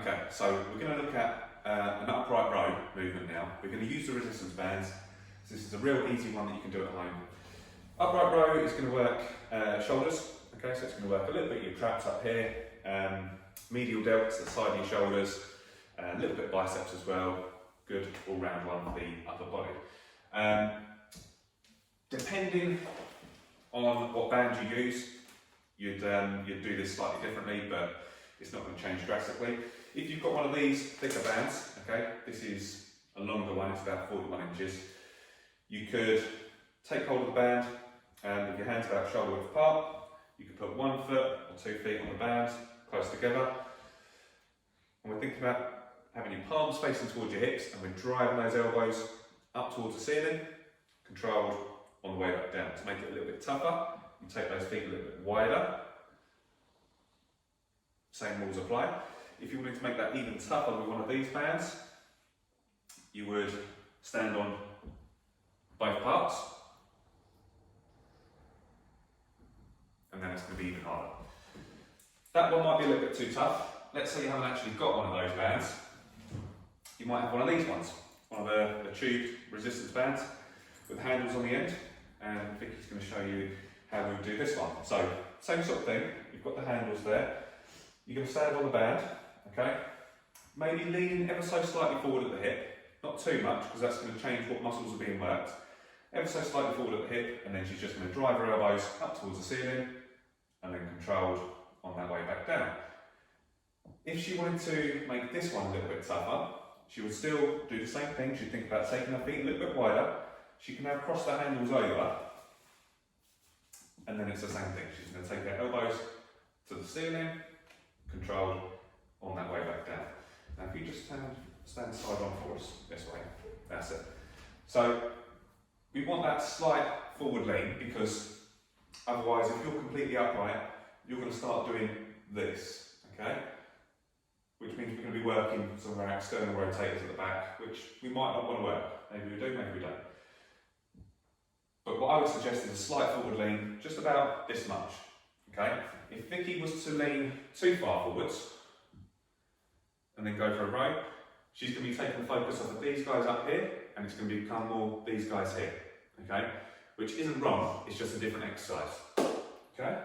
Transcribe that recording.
Okay, so we're going to look at an upright row movement now. We're going to use the resistance bands. So this is a real easy one that you can do at home. Upright row is going to work shoulders. Okay, so it's going to work a little bit your traps up here, medial delts at the side of your shoulders, a little bit biceps as well. Good all-round one for the upper body. Depending on what band you use, you'd do this slightly differently, but it's not going to change drastically. If you've got one of these thicker bands, okay, this is a longer one, it's about 41 inches. You could take hold of the band and with your hands about shoulder width apart, you could put 1 foot or 2 feet on the band, close together. And we're thinking about having your palms facing towards your hips and we're driving those elbows up towards the ceiling, controlled on the way back down. To make it a little bit tougher, you take those feet a little bit wider. Same rules apply. If you wanted to make that even tougher with one of these bands, you would stand on both parts, and then it's going to be even harder. That one might be a little bit too tough. Let's say you haven't actually got one of those bands. You might have one of these ones, one of the tubed resistance bands with handles on the end, and Vicky's going to show you how we do this one. So, same sort of thing, you've got the handles there. You're going to stand on the band, okay? Maybe lean ever so slightly forward at the hip, not too much because that's going to change what muscles are being worked. Ever so slightly forward at the hip, and then she's just going to drive her elbows up towards the ceiling and then controlled on that way back down. If she wanted to make this one a little bit tougher, she would still do the same thing. She'd think about taking her feet a little bit wider. She can now cross the handles over, and then it's the same thing. She's going to take her elbows to the ceiling, controlled on that way back down. Now if you just stand side on for us, this way, that's it. So we want that slight forward lean because otherwise if you're completely upright, you're going to start doing this, okay? Which means we're going to be working some of our external rotators at the back, which we might not want to work. Maybe we do, maybe we don't. But what I would suggest is a slight forward lean, just about this much, okay? If Vicky was to lean too far forwards and then go for a row, she's going to be taking the focus off of these guys up here and it's going to become more these guys here, okay? Which isn't wrong, it's just a different exercise, okay?